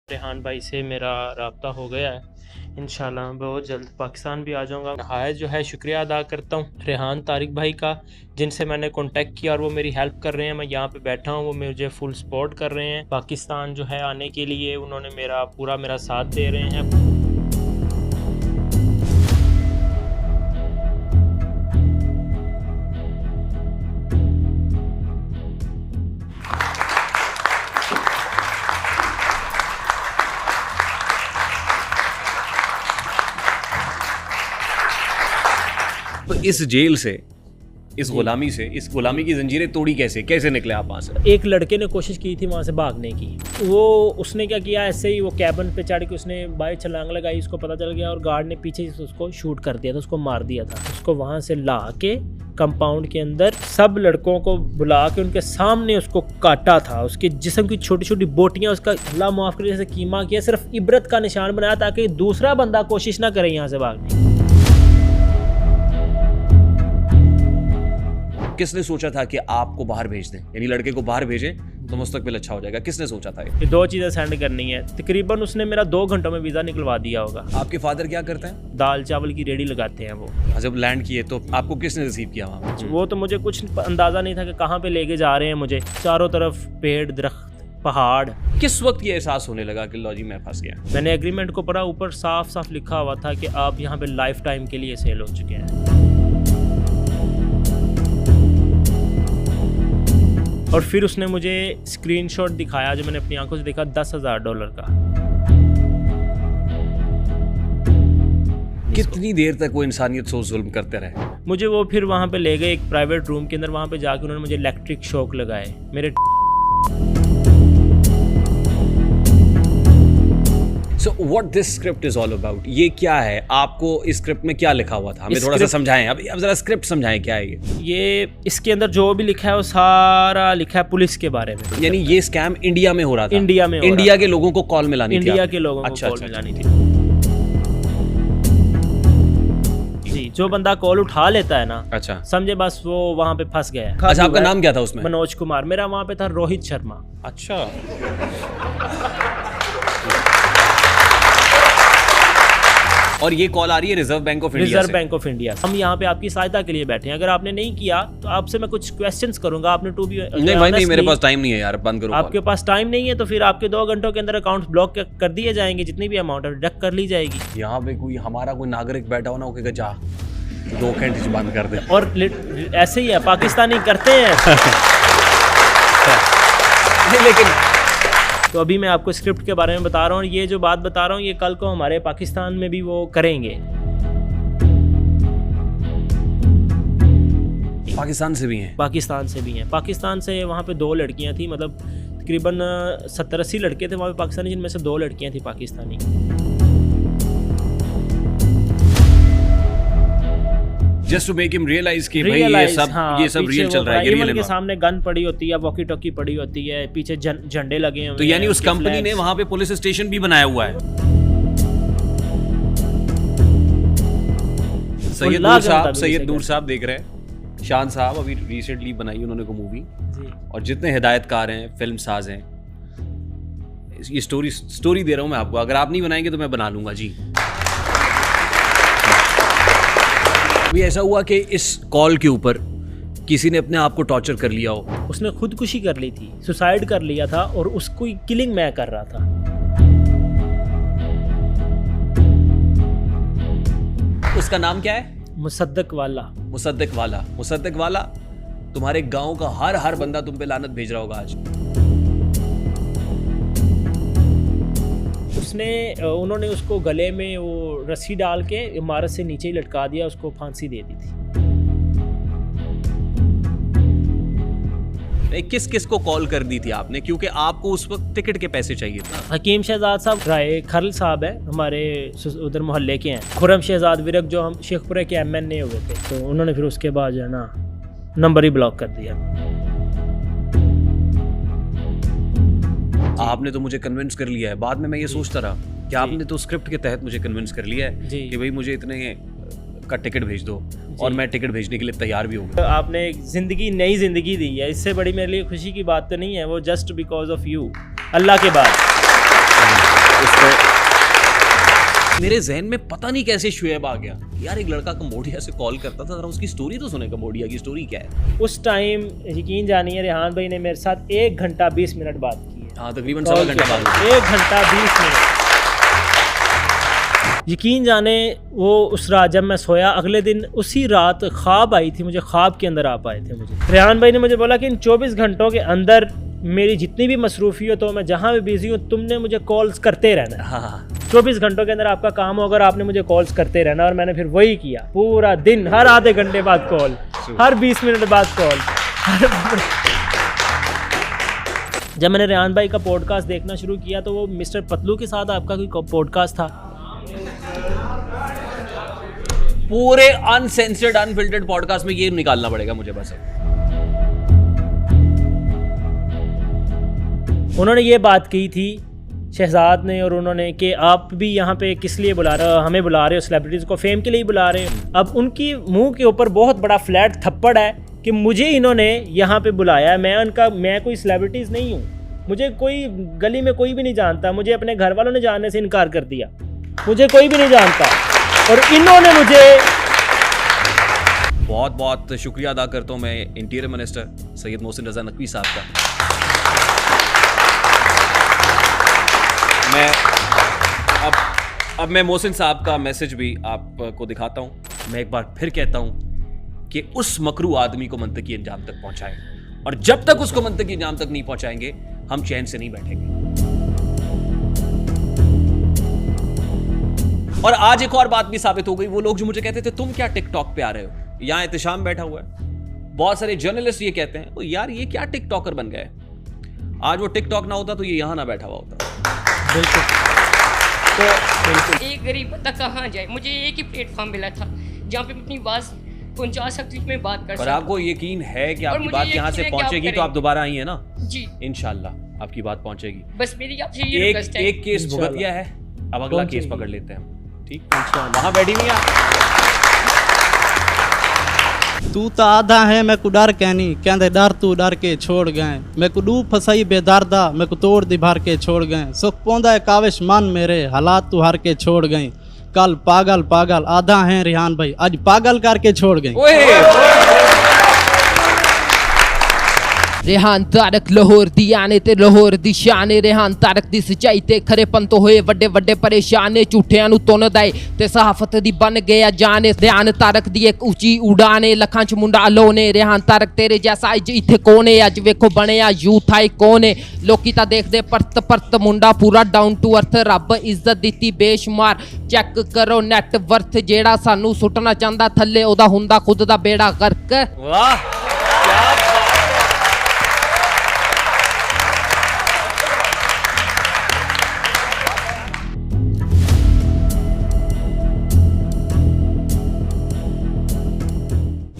रेहान भाई से मेरा रब्ता हो गया है। इंशाल्लाह मैं बहुत जल्द पाकिस्तान भी आ जाऊंगा। नहायत जो है शुक्रिया अदा करता हूँ रेहान तारिक भाई का, जिनसे मैंने कांटेक्ट किया और वो मेरी हेल्प कर रहे हैं। मैं यहाँ पे बैठा हूँ, वो मुझे फुल सपोर्ट कर रहे हैं। पाकिस्तान जो है आने के लिए उन्होंने पूरा मेरा साथ दे रहे हैं। तो इस जेल से, इस गुलामी की जंजीरें तोड़ी कैसे निकले आप वहाँ से? एक लड़के ने कोशिश की थी वहाँ से भागने की। उसने क्या किया, ऐसे ही वो कैबिन पे चढ़ के उसने बाइक छलांग लगाई, उसको पता चल गया और गार्ड ने पीछे से उसको शूट कर दिया था, उसको मार दिया था। उसको वहाँ से ला के कंपाउंड के अंदर सब लड़कों को बुला के उनके सामने उसको काटा था। उसके जिस्म की छोटी छोटी बोटियाँ, उसका अल्लाह माफ़ करे जैसे कीमा किया, सिर्फ इबरत का निशान बनाया ताकि दूसरा बंदा कोशिश ना करे यहाँ से भागने। किसने सोचा था कि आपको बाहर भेज दें, यानी लड़के को बाहर भेजें तो मुस्तकबिल अच्छा हो जाएगा? किसने सोचा था ये 2 चीज़ें सेंड करनी है। तकरीबन उसने मेरा 2 घंटों में वीज़ा निकलवा दिया होगा। आपके फादर क्या करते हैं? दाल चावल की रेडी लगाते हैं वो। जब लैंड किए तो आपको किसने रिसीव किया वहाँ? वो तो मुझे कुछ अंदाज़ा नहीं था कि कहाँ पे लेके जा रहे हैं मुझे। चारों तरफ पेड़, दरख्त, पहाड़। किस वक्त ये एहसास होने लगा कि लो जी मैं फंस गया? मैंने एग्रीमेंट को पढ़ा, ऊपर साफ साफ लिखा हुआ था कि आप यहाँ पे लाइफ टाइम के लिए सेल हो चुके हैं। और फिर उसने मुझे स्क्रीनशॉट दिखाया जो मैंने अपनी आंखों से देखा, $10,000 का। कितनी देर तक वो इंसानियत से जुल्म करते रहे? मुझे वो फिर वहाँ पे ले गए एक प्राइवेट रूम के अंदर। वहाँ पे जाके उन्होंने मुझे इलेक्ट्रिक शॉक लगाए मेरे। So what this script is all about? ये क्या है? आपको इस स्क्रिप्ट में क्या लिखा हुआ था? हमें थोड़ा सा समझाएं। अब जरा स्क्रिप्ट समझाएं, क्या है ये? इसके अंदर जो भी लिखा है वो सारा लिखा है पुलिस के बारे में। यानी ये स्कैम इंडिया में हो रहा था? इंडिया के लोगों को कॉल मिलानी थी? इंडिया के लोगों को कॉल मिलानी थी। जी, जो बंदा कॉल उठा लेता है ना, अच्छा, समझे बस वो वहाँ पे फंस गया। अच्छा, आपका नाम क्या था उसमें? मनोज कुमार। मेरा वहाँ पे था रोहित शर्मा। अच्छा। और ये कॉल आ रही है रिजर्व बैंक ऑफ इंडिया। हम यहाँ पे आपकी सहायता के लिए बैठे हैं। अगर आपने नहीं किया तो आपसे मैं कुछ क्वेश्चंस करूंगा। आपने टू बी नहीं भाई नहीं, मेरे पास टाइम नहीं है यार, बंद करो। आपके पास टाइम नहीं है तो फिर आपके 2 घंटों के अंदर अकाउंट ब्लॉक कर दिए जाएंगे। जितनी भी अमाउंट है डिडक्ट कर ली जाएगी। यहाँ पे कोई हमारा कोई नागरिक बैठा हो ना, ओके जा 2 घंटे बंद कर दे। और ऐसे ही है, पाकिस्तानी करते हैं। लेकिन तो अभी मैं आपको स्क्रिप्ट के बारे में बता रहा हूँ। ये जो बात बता रहा हूँ ये कल को हमारे पाकिस्तान में भी वो करेंगे। पाकिस्तान से भी हैं? पाकिस्तान से भी हैं। पाकिस्तान से वहाँ पे 2 लड़कियाँ थी, मतलब तकरीबन 70-80 लड़के थे वहाँ पे पाकिस्तानी, जिनमें से 2 लड़कियाँ थी Pakistani. Just to make him realize कि भाई ये सब रियल चल रहा है। रियल के सामने गन पड़ी होती है, वॉकी टॉकी पड़ी होती है, पीछे झंडे लगे हुए। तो यानी उस कंपनी ने वहाँ पे पुलिस स्टेशन भी बनाया हुआ है। सैयद नूर साहब देख रहे हैं, शान साहब अभी रिसेंटली बनाई उन्होंने को मूवी, और जितने हिदायतकार हैं, फिल्म साज हैं, ये स्टोरी दे रहा हूँ मैं आपको। अगर आप नहीं बनाएंगे तो मैं बना लूंगा जी। भी ऐसा हुआ कि इस कॉल के ऊपर किसी ने अपने आप को टॉर्चर कर लिया हो? उसने खुदकुशी कर ली थी, सुसाइड कर लिया था, और उसको किलिंग मैं कर रहा था। उसका नाम क्या है? मुसद्दक वाला। तुम्हारे गांव का हर बंदा तुम पे लानत भेज रहा होगा आज। उन्होंने उसको गले में वो रस्सी डाल के इमारत से नीचे ही लटका दिया, उसको फांसी दे दी थी। किस को कॉल कर दी थी आपने? क्योंकि आपको उस वक्त टिकट के पैसे चाहिए था। हकीम शहजाद साहब, राय खरल साहब है, हमारे उधर मोहल्ले के हैं। खुरम शहजाद विरक जो हम शेखपुरे के MNA हुए थे, तो उन्होंने फिर उसके बाद जो है ना नंबर ही ब्लॉक कर दिया। आपने तो मुझे कन्विंस कर लिया है। बाद में मैं ये सोचता रहा कि आपने तो स्क्रिप्ट के तहत मुझे कन्विंस कर लिया है कि भाई मुझे इतने का टिकट भेज दो, और मैं टिकट भेजने के लिए तैयार भी हूँ। तो आपने एक नई जिंदगी दी है, इससे बड़ी मेरे लिए खुशी की बात तो नहीं है वो। जस्ट बिकॉज ऑफ यू, अल्लाह के बाद। उस पे मेरे जहन में पता नहीं कैसे शुएब आ गया, यार एक लड़का कंबोडिया से कॉल करता था, जरा उसकी स्टोरी तो सुने, कंबोडिया की स्टोरी क्या है। उस टाइम यकीन जानिए रेहान भाई ने मेरे साथ 1 घंटा 20 मिनट बात की है। हाँ, तकरीबन 1.25 घंटा बात हुई। 1 घंटा 20 मिनट। यकीन जाने वो उस रात जब मैं सोया, अगले दिन उसी रात ख्वाब आई थी मुझे, ख्वाब के अंदर आप आए थे मुझे। रेहान भाई ने मुझे बोला कि इन 24 घंटों के अंदर मेरी जितनी भी मसरूफियत हो, मैं जहाँ भी बिजी हूँ, तुमने मुझे कॉल्स करते रहना है। हाँ, 24 घंटों के अंदर आपका काम होगा और आपने मुझे कॉल्स करते रहना। और मैंने फिर वही किया, पूरा दिन, हर आधे घंटे बाद कॉल, हर 20 मिनट बाद कॉल। जब मैंने रेहान भाई का पॉडकास्ट देखना शुरू किया तो वो मिस्टर पतलू के साथ आपका कोई पॉडकास्ट था। पूरे अनसेंसर्ड अनफिल्टर्ड पॉडकास्ट में ये निकालना पड़ेगा मुझे बस। उन्होंने ये बात की थी शहजाद ने और उन्होंने कि आप भी यहाँ पे किस लिए बुला रहे हो, हमें बुला रहे हो, सेलिब्रिटीज़ को फेम के लिए ही बुला रहे हो। अब उनकी मुंह के ऊपर बहुत बड़ा फ्लैट थप्पड़ है कि मुझे इन्होंने यहाँ पे बुलाया है। मैं कोई सेलिब्रिटीज़ नहीं हूँ, मुझे कोई गली में कोई भी नहीं जानता, मुझे अपने घर वालों ने जानने से इनकार कर दिया, मुझे कोई भी नहीं जानता और इन्होंने मुझे। बहुत बहुत शुक्रिया अदा करता हूँ मैं इंटीरियर मिनिस्टर सैयद मोहसिन रजा नकवी साहब का। मैं अब मैं मोहसिन साहब का मैसेज भी आपको दिखाता हूँ। मैं एक बार फिर कहता हूँ कि उस मकरू आदमी को मंतकी अंजाम तक पहुंचाएं, और जब तक उसको मंतकी अंजाम तक नहीं पहुंचाएंगे हम चैन से नहीं बैठेंगे। और आज एक और बात भी साबित हो गई। वो लोग जो मुझे कहते थे तुम क्या टिकटॉक पे आ रहे हो, यहाँ एहतिशाम बैठा हुआ है, बहुत सारे जर्नलिस्ट ये कहते हैं, तो यार ये क्या टिकटॉकर बन गए। आज वो टिकटॉक ना होता तो ये यहाँ ना बैठा हुआ होता। बिल्कुल। एक गरीब बंदा कहाँ जाए, मुझे एक ही प्लेटफॉर्म मिला था जहाँ पे अपनी बात पहुँचा सकती, मैं बात कर सकती। और आपको यकीन है कि आपकी बात यहाँ से पहुँचेगी तो आप दोबारा आई है ना जी, इंशाल्लाह आपकी बात पहुँचेगी। बस मेरी आपसे ये रिक्वेस्ट है। एक केस भुगत गया है, अब अगला केस पकड़ लेते हैं हम, ठीक। वहाँ बैठी हुई आप। तू तो आधा है मैं को डर कहनी कहते डर तू डर के छोड़ गए, मैं को डूब फसाई बेदर्दा मैं को तोड़ दी भर के छोड़ गए, सुख पौंदा है काविश मन मेरे हालात तू हार के छोड़ गई, कल पागल पागल आधा है रेहान भाई आज पागल करके छोड़ गई। रेहान तारक लाहौर दी आने ते लाहौर दी शाने, रेहान तारक दी सच्चाई ते खरेपन तो होए वड्डे वड्डे परेशाने, झूठियां नू तुन दाए ते सहाफत दी बन गया जाने, रेहान तारक दी एक ऊंची उड़ाने लखां च मुंडा लोने, रेहान तारक तेरे जैसा अज इत्थे कौन है, अज वेखो बनेया यूथ आई कौन है, लोकी तां देखदे परत परत मुंडा पूरा डाउन टू अर्थ, रब इज्जत दित्ती बेशुमार, चेक करो नेट वर्थ जेड़ा सानू सुटना चाहंदा थल्ले ओदा हुंदा खुद दा बेड़ा गर्क। वाह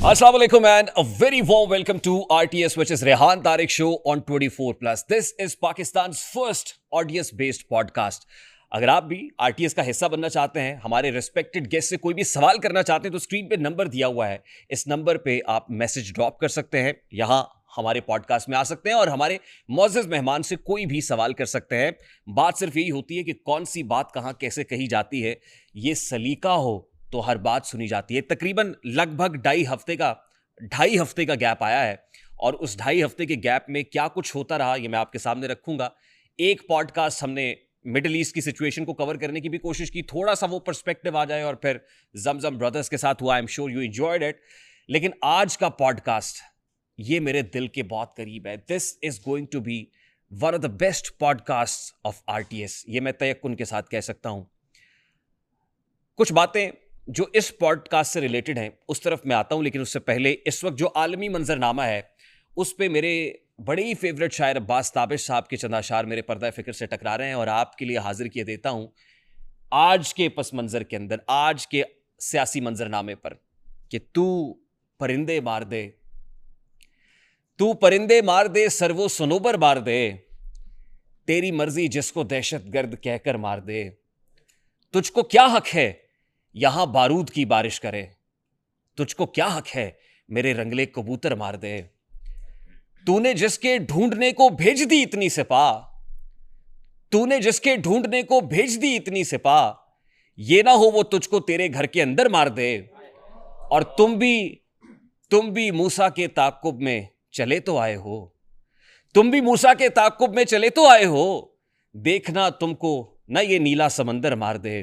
Assalamu alaikum and a very warm welcome to RTS, which is Rehan Tariq Show on 24+. This is Pakistan's first audience-based podcast. अगर आप भी RTS का हिस्सा बनना चाहते हैं, हमारे रिस्पेक्टेड गेस्ट से कोई भी सवाल करना चाहते हैं, तो स्क्रीन पे नंबर दिया हुआ है, इस नंबर पे आप मैसेज ड्रॉप कर सकते हैं, यहाँ हमारे पॉडकास्ट में आ सकते हैं और हमारे मौजूद मेहमान से कोई भी सवाल कर सकते हैं। बात सिर्फ यही होती है कि कौन सी बात कहाँ कैसे कही जाती है, ये सलीका हो तो हर बात सुनी जाती है। तकरीबन लगभग 2.5 हफ्ते का गैप आया है और उस 2.5 हफ्ते के गैप में क्या कुछ होता रहा ये मैं आपके सामने रखूंगा। एक पॉडकास्ट हमने मिडिल ईस्ट की सिचुएशन को कवर करने की भी कोशिश की, थोड़ा सा वो पर्सपेक्टिव आ जाए, और फिर जमजम ब्रदर्स के साथ हुआ। I am sure you enjoyed it. लेकिन आज का पॉडकास्ट ये मेरे दिल के बहुत करीब है। This is going to be one of the best podcast of RTS, ये मैं तयक्कुन के साथ कह सकता हूं। कुछ बातें जो इस पॉडकास्ट से रिलेटेड हैं उस तरफ मैं आता हूं, लेकिन उससे पहले इस वक्त जो आलमी मंजरनामा है उस पे मेरे बड़े ही फेवरेट शायर अब्बास ताबिश साहब के चंद अशार मेरे पर्दा फिक्र से टकरा रहे हैं और आपके लिए हाजिर किए देता हूं आज के पस मंजर के अंदर, आज के सियासी मंजरनामे पर, कि तू परिंदे मार दे, तू परिंदे मार दे, सर्वो सनोबर मार दे, तेरी मर्जी जिसको दहशतगर्द कहकर मार दे, तुझको क्या हक है यहां बारूद की बारिश करे, तुझको क्या हक है मेरे रंगले कबूतर मार दे, तूने जिसके ढूंढने को भेज दी इतनी सिपा, तूने जिसके ढूंढने को भेज दी इतनी सिपाह, ये ना हो वो तुझको तेरे घर के अंदर मार दे। और तुम भी मूसा के ताकुब में चले तो आए हो, तुम भी मूसा के ताकुब में चले तो आए हो। देखना तुमको ना ये नीला समंदर मार दे,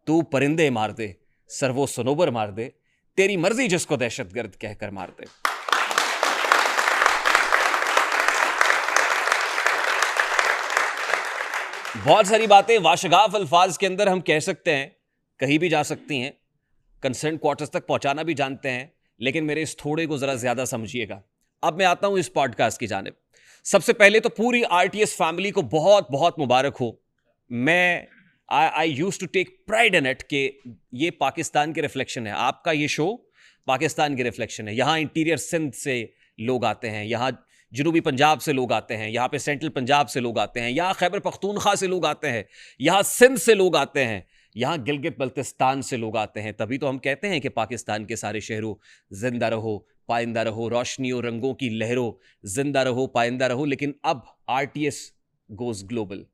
तू परिंदे मार दे, सर्वो सनोबर मार दे, तेरी मर्जी जिसको दहशतगर्द कहकर मार दे। बहुत सारी बातें वाशगाफ अल्फाज के अंदर हम कह सकते हैं, कहीं भी जा सकती हैं, कंसर्न क्वार्टर्स तक पहुंचाना भी जानते हैं, लेकिन मेरे इस थोड़े को जरा ज्यादा समझिएगा। अब मैं आता हूं इस पॉडकास्ट की जानिब। सबसे पहले तो पूरी आरटीएस फैमिली को बहुत बहुत मुबारक हो। मैं I used to take pride in it कि ये पाकिस्तान के रिफ्लेक्शन है। आपका ये शो पाकिस्तान के रिफ्लेक्शन है। यहाँ इंटीरियर सिंध से लोग आते हैं, यहाँ जनूबी पंजाब से लोग आते हैं, यहाँ पे सेंट्रल पंजाब से लोग आते हैं, यहाँ खैबर पख्तूनख्वा से लोग आते हैं, यहाँ सिंध से लोग आते हैं, यहाँ गिलगित बल्तिस्तान से लोग आते हैं। तभी तो हम कहते हैं कि पाकिस्तान के सारे शहरों जिंदा रहो पाइंदा रहो, रोशनियों रंगों की लहरों जिंदा रहो पाइंदा रहो। लेकिन अब आरटीएस गोज ग्लोबल।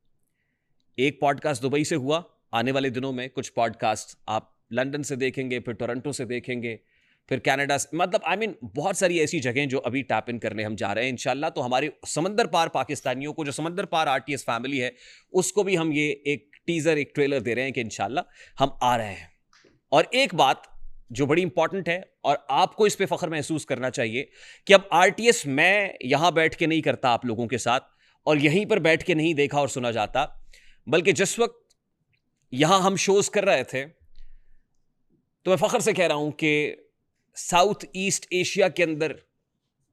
एक पॉडकास्ट दुबई से हुआ, आने वाले दिनों में कुछ पॉडकास्ट आप लंदन से देखेंगे, फिर टोरंटो से देखेंगे, फिर कनाडा से, मतलब बहुत सारी ऐसी जगहें जो अभी टैप इन करने हम जा रहे हैं इंशाल्लाह। तो हमारे समंदर पार पाकिस्तानियों को, जो समंदर पार आरटीएस फैमिली है, उसको भी हम ये एक टीजर, एक ट्रेलर दे रहे हैं कि इंशाल्लाह हम आ रहे हैं। और एक बात जो बड़ी इंपॉर्टेंट है और आपको इस पे फख्र महसूस करना चाहिए कि अब आरटीएस मैं यहां बैठ के नहीं करता आप लोगों के साथ, और यहीं पर बैठ के नहीं देखा और सुना जाता, बल्कि जिस वक्त यहां हम शोज कर रहे थे तो मैं फख्र से कह रहा हूं कि साउथ ईस्ट एशिया के अंदर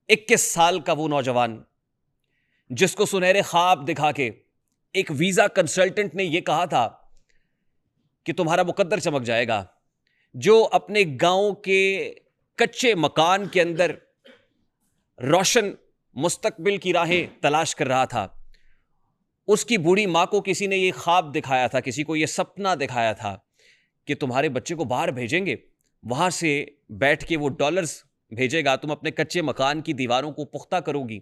21 साल का वो नौजवान जिसको सुनहरे ख्वाब दिखा के एक वीजा कंसल्टेंट ने यह कहा था कि तुम्हारा मुकद्दर चमक जाएगा, जो अपने गांव के कच्चे मकान के अंदर रोशन मुस्तकबिल की राहें तलाश कर रहा था, उसकी बूढ़ी मां को किसी ने यह ख्वाब दिखाया था, किसी को यह सपना दिखाया था कि तुम्हारे बच्चे को बाहर भेजेंगे, वहां से बैठ के वो डॉलर्स भेजेगा, तुम अपने कच्चे मकान की दीवारों को पुख्ता करोगी,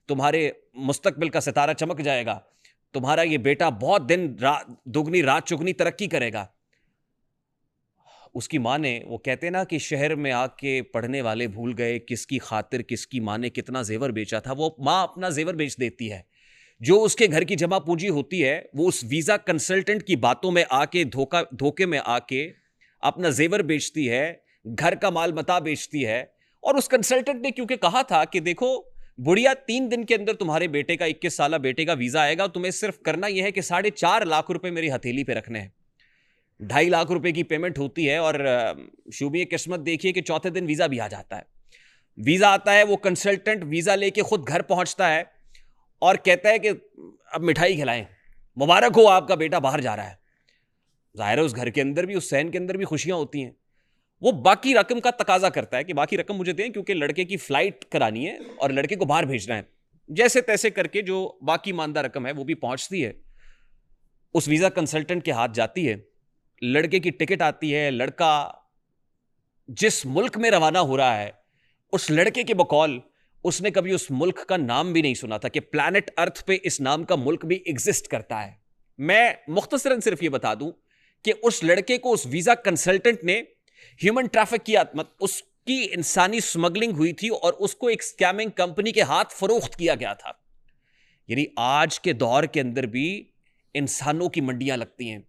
तुम्हारे मुस्तकबिल का सितारा चमक जाएगा, तुम्हारा ये बेटा बहुत दिन दुगनी रात चुगनी तरक्की करेगा। उसकी माँ ने, वो कहते ना कि शहर में आके पढ़ने वाले भूल गए किसकी खातिर किसकी माँ ने कितना जेवर बेचा था, वो माँ अपना जेवर बेच देती है। जो उसके घर की जमा पूंजी होती है वो उस वीजा कंसल्टेंट की बातों में आके धोखे में आके अपना जेवर बेचती है, घर का माल मता बेचती है। और उस कंसल्टेंट ने क्योंकि कहा था कि देखो बुढ़िया, 3 दिन के अंदर तुम्हारे बेटे का 21 साल बेटे का वीजा आएगा, तुम्हें सिर्फ करना यह है कि 4.5 लाख रुपए मेरी हथेली पे रखने हैं। 2.5 लाख रुपए की पेमेंट होती है और शुभी किस्मत देखिए कि चौथे दिन वीजा भी आ जाता है। वीजा आता है, वो कंसल्टेंट वीजा लेके खुद घर पहुंचता है और कहता है कि अब मिठाई खिलाएं, मुबारक हो आपका बेटा बाहर जा रहा है। जाहिर है उस घर के अंदर भी, उस सहन के अंदर भी खुशियां होती हैं। वो बाकी रकम का तकाजा करता है कि बाकी रकम मुझे दें क्योंकि लड़के की फ्लाइट करानी है और लड़के को बाहर भेजना है। जैसे तैसे करके जो बाकी मानदा रकम है वो भी पहुंचती है, उस वीजा कंसल्टेंट के हाथ जाती है, लड़के की टिकट आती है। लड़का जिस मुल्क में रवाना हो रहा है, उस लड़के के बकौल उसने कभी उस मुल्क का नाम भी नहीं सुना था कि प्लैनेट अर्थ पे इस नाम का मुल्क भी एग्जिस्ट करता है। मैं मुख्तसरन सिर्फ ये बता दूं कि उस लड़के को उस वीजा कंसल्टेंट ने ह्यूमन ट्रैफिक किया, उसकी इंसानी स्मगलिंग हुई थी और उसको एक स्कैमिंग कंपनी के हाथ फरोख्त किया गया था। यानी आज के दौर के अंदर भी इंसानों की मंडियां लगती हैं,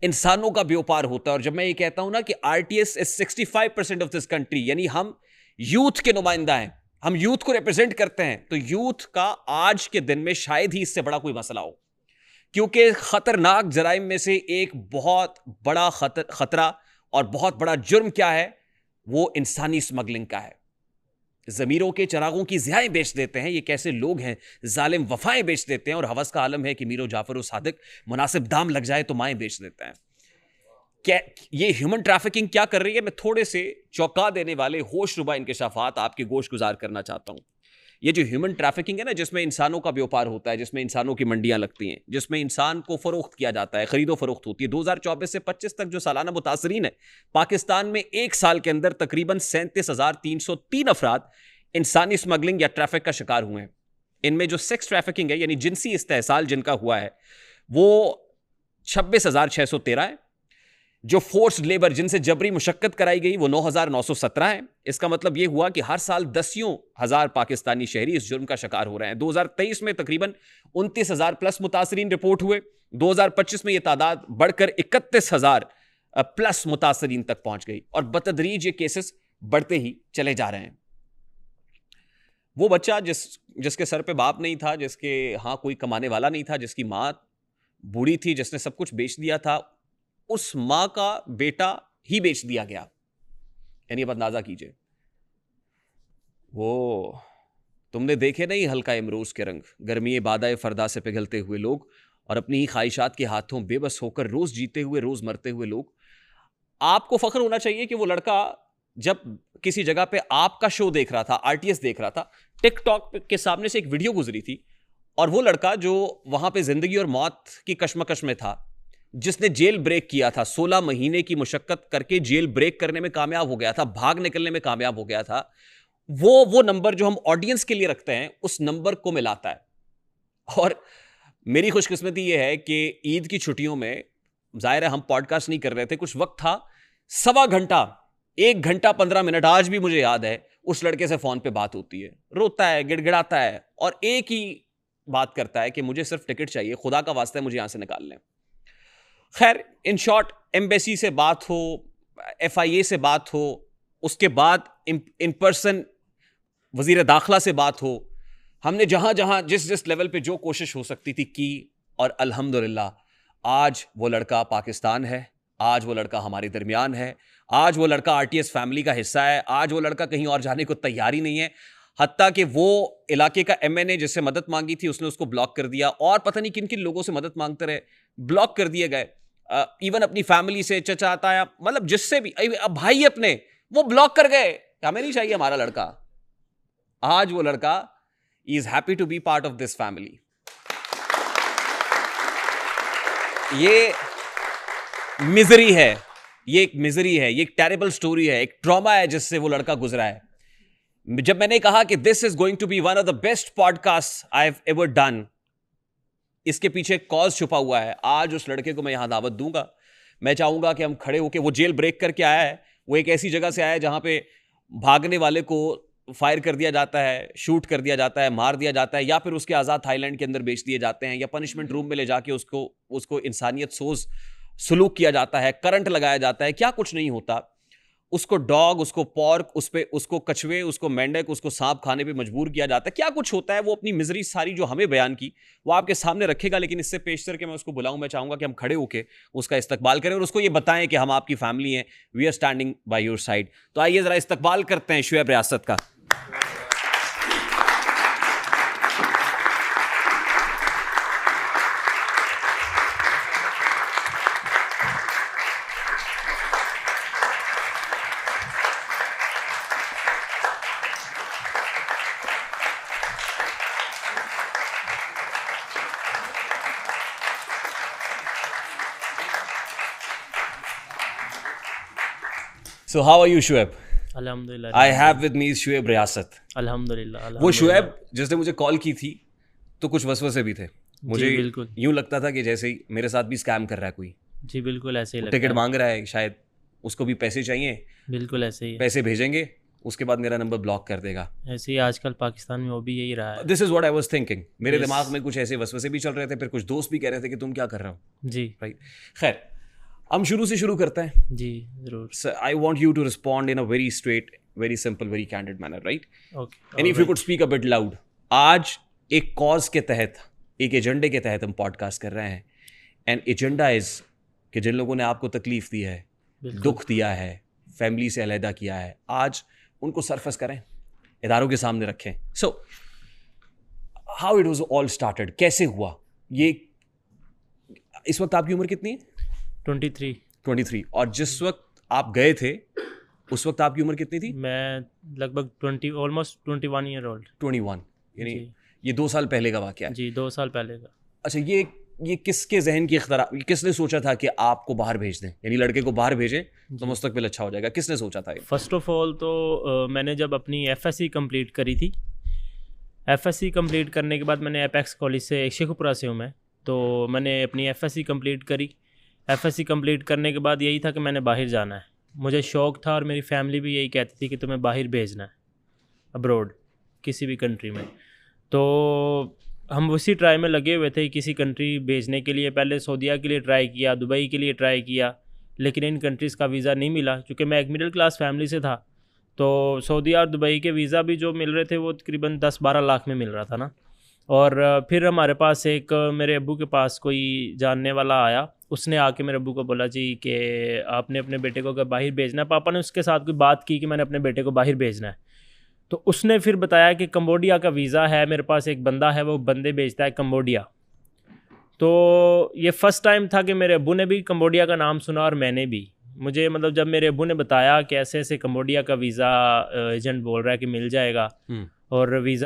इंसानों का व्यापार होता है। और जब मैं ये कहता हूं ना कि RTS is 65% of this country, यानी हम यूथ के नुमाइंदा हैं, हम यूथ को रिप्रेजेंट करते हैं, तो यूथ का आज के दिन में शायद ही इससे बड़ा कोई मसला हो, क्योंकि खतरनाक जराइम में से एक बहुत बड़ा खतरा और बहुत बड़ा जुर्म क्या है, वो इंसानी स्मगलिंग का है। ज़मीरों के चरागों की ज़ियाएं बेच देते हैं, ये कैसे लोग हैं, जालिम वफाएं बेच देते हैं। और हवस का आलम है कि मीरो जाफर और सादिक मुनासिब दाम लग जाए तो माएं बेच देते हैं। क्या ये ह्यूमन ट्रैफिकिंग क्या कर रही है? मैं थोड़े से चौंका देने वाले होश रुबा इंकशाफात आपके गोश गुजार करना चाहता हूं। ये जो ह्यूमन ट्रैफिकिंग है ना, जिसमें इंसानों का व्यापार होता है, जिसमें इंसानों की मंडियां लगती हैं, जिसमें इंसान को फरोख्त किया जाता है, खरीदो फरोख्त होती है। 2024 से 25 तक जो सालाना मुतासरीन है, पाकिस्तान में एक साल के अंदर तकरीबन 37,303 अफराद इंसानी स्मगलिंग या ट्रैफिक का शिकार हुए हैं। इनमें जो सेक्स ट्रैफिकिंग है यानी जिनसी इस्तेहसाल जिनका हुआ है वो 26,613 है। जो फोर्स्ड लेबर जिनसे जबरी मुशक्कत कराई गई वो 9,917 है। इसका मतलब ये हुआ कि हर साल 10,000 पाकिस्तानी शहरी इस जुर्म का शिकार हो रहे हैं। 2023 में तकरीबन 29,000 प्लस मुतासरीन रिपोर्ट हुए। 2025 में यह तादाद बढ़कर 31,000 प्लस मुतासरीन तक पहुंच गई और बतदरीज ये केसेस बढ़ते ही चले जा रहे हैं। वो बच्चा जिसके सर पे बाप नहीं था, जिसके हाँ कोई कमाने वाला नहीं था, जिसकी माँ बूढ़ी थी, जिसने सब कुछ बेच दिया था, उस मां का बेटा ही बेच दिया गया। यानी अब अंदाजा कीजिए, वो तुमने देखे नहीं हल्का इमरोज के रंग, गर्मी बादाए फरदा से पिघलते हुए लोग और अपनी ही ख्वाहिशात के हाथों बेबस होकर रोज जीते हुए रोज मरते हुए लोग। आपको फख्र होना चाहिए कि वो लड़का जब किसी जगह पे आपका शो देख रहा था, आरटीएस देख रहा था, टिकटॉक के सामने से एक वीडियो गुजरी थी और वो लड़का जो वहां पे जिंदगी और मौत की कशमकश में था, जिसने जेल ब्रेक किया था, 16 महीने की मुशक्कत करके जेल ब्रेक करने में कामयाब हो गया था, भाग निकलने में कामयाब हो गया था, वो नंबर जो हम ऑडियंस के लिए रखते हैं उस नंबर को मिलाता है। और मेरी खुशकिस्मती ये है कि ईद की छुट्टियों में जाहिर है हम पॉडकास्ट नहीं कर रहे थे, कुछ वक्त था, 1.25 घंटा 1 घंटा 15 मिनट आज भी मुझे याद है उस लड़के से फोन पे बात होती है, रोता है, गिड़गिड़ाता है और एक ही बात करता है कि मुझे सिर्फ टिकट चाहिए, खुदा का वास्ता है मुझे यहां से निकाल लें। खैर, इन शॉर्ट, एम्बेसी से बात हो, FIA से बात हो, उसके बाद इन पर्सन वजीर दाखिला से बात हो, हमने जहां जहां जिस लेवल पे जो कोशिश हो सकती थी की और अल्हम्दुलिल्लाह आज वो लड़का पाकिस्तान है, आज वो लड़का हमारे दरमियान है, आज वो लड़का RTS फैमिली का हिस्सा है, आज वो लड़का कहीं और जाने को तैयार ही नहीं है। हत्ता कि वो इलाके का MNA जिससे मदद मांगी थी उसने उसको ब्लॉक कर दिया और पता नहीं किन किन लोगों से मदद मांगते रहे, ब्लॉक कर दिए गए। इवन अपनी फैमिली से, चचा ताया, मतलब जिससे भी, अब भाई अपने, वो ब्लॉक कर गए। हमें नहीं चाहिए हमारा लड़का। आज वो लड़का is happy to be part of this family. ये मिजरी है, ये एक मिजरी है, ये एक टेरिबल स्टोरी है, एक ट्रॉमा है जिससे वो लड़का गुजरा है। जब मैंने कहा कि this is going to be one of the best podcast I have ever done, इसके पीछे एक कॉज छुपा हुआ है। आज उस लड़के को मैं यहां दावत दूंगा। मैं चाहूंगा कि हम खड़े होकर, वो जेल ब्रेक करके आया है, वो एक ऐसी जगह से आया है जहां पे भागने वाले को फायर कर दिया जाता है, शूट कर दिया जाता है, मार दिया जाता है, या फिर उसके आज़ाद थाईलैंड के अंदर बेच दिए जाते हैं, या पनिशमेंट रूम में ले जाके उसको इंसानियत सोज सलूक किया जाता है, करंट लगाया जाता है, क्या कुछ नहीं होता। उसको डॉग, उसको पॉर्क, उसको कछुए, उसको मेंढक, उसको सांप खाने पे मजबूर किया जाता है, क्या कुछ होता है। वो अपनी मिजरी सारी जो हमें बयान की वो आपके सामने रखेगा, लेकिन इससे पेशतर के मैं उसको बुलाऊं, मैं चाहूंगा कि हम खड़े होकर उसका इस्तकबाल करें और उसको ये बताएं कि हम आपकी फैमिली हैं, we are standing by your side. तो आइए जरा इस्तकबाल करते हैं शुएब रियासत का। So how are you, Shoaib? अल्हम्दुलिल्लाह। I have with me Shoaib रियासत। अल्हम्दुलिल्लाह। वो शुएब जिसने मुझे कॉल की थी तो कुछ वसवसे भी थे मुझे, बिल्कुल यूं लगता था कि जैसे ही मेरे साथ भी स्कैम कर रहा है कोई। जी बिल्कुल ऐसे ही लगता टिकट है। मांग रहा है, शायद उसको भी पैसे चाहिए, बिल्कुल ऐसे ही है। पैसे भेजेंगे, उसके बाद मेरा नंबर ब्लॉक कर देगा। ऐसे ही आजकल पाकिस्तान में वो भी यही रहा है। This is what I was thinking. मेरे Yes. दिमाग में कुछ ऐसे वसवसे भी चल रहे थे, फिर कुछ दोस्त भी कह रहे थे कि तुम क्या कर रहे हो, जी राइट? खैर, हम शुरू से शुरू करते हैं। जी ज़रूर। So I want you to respond in a very straight, very simple, very candid manner, right? Okay. And if you could speak a bit loud. आज एक कॉज के तहत, एक एजेंडे के तहत हम पॉडकास्ट कर रहे हैं, एंड एजेंडा इज कि जिन लोगों ने आपको तकलीफ दी है, दुख दिया है, फैमिली से अलहदा किया है, आज उनको सरफस करें, इदारों के सामने रखें। So how it was all started, कैसे हुआ ये? इस वक्त आपकी उम्र कितनी है? 23। 23। और जिस वक्त आप गए थे उस वक्त आपकी उम्र कितनी थी? मैं लगभग 20, ऑलमोस्ट 21 ईयर ओल्ड। 21। यानी जी। ये 2 साल पहले का वाकया है। जी 2 साल पहले का। अच्छा, ये किसके जहन की इख्तरा, किसने सोचा था कि आपको बाहर भेज दें, यानी लड़के को बाहर भेजें तो मुस्तकबिल अच्छा हो जाएगा? किसने सोचा था ये? फर्स्ट ऑफ ऑल तो मैंने जब अपनी FSC कंप्लीट करी थी, FSC कंप्लीट करने के बाद मैंने एपेक्स कॉलेज से, शेखुपुरा से हूँ मैं, तो मैंने अपनी एफएससी कंप्लीट करी। एफएससी कंप्लीट करने के बाद यही था कि मैंने बाहर जाना है, मुझे शौक़ था और मेरी फैमिली भी यही कहती थी कि तुम्हें बाहर भेजना है, अब्रॉड, किसी भी कंट्री में। तो हम उसी ट्राई में लगे हुए थे किसी कंट्री भेजने के लिए। पहले सऊदीया के लिए ट्राई किया, दुबई के लिए ट्राई किया, लेकिन इन कंट्रीज़ का वीज़ा नहीं मिला। क्योंकि मैं एक मिडिल क्लास फैमिली से था, तो सऊदीया और दुबई के वीज़ा भी जो मिल रहे थे वो तकरीबन 10-12 लाख में मिल रहा था ना। और फिर हमारे पास एक मेरे अब्बू के पास कोई जानने वाला आया, उसने आके मेरे अब्बू को बोला जी कि आपने अपने बेटे को अगर बाहर भेजना है, पापा ने उसके साथ कोई बात की कि मैंने अपने बेटे को बाहर भेजना है। तो उसने फिर बताया कि कंबोडिया का वीज़ा है, मेरे पास एक बंदा है, वो बंदे भेजता है कंबोडिया। तो ये फ़र्स्ट टाइम था कि मेरे अब्बू ने भी कंबोडिया का नाम सुना और मैंने भी। मुझे मतलब जब मेरे अब्बू ने बताया कि ऐसे ऐसे कंबोडिया का वीज़ा एजेंट बोल रहा है कि मिल जाएगा और वीज़ा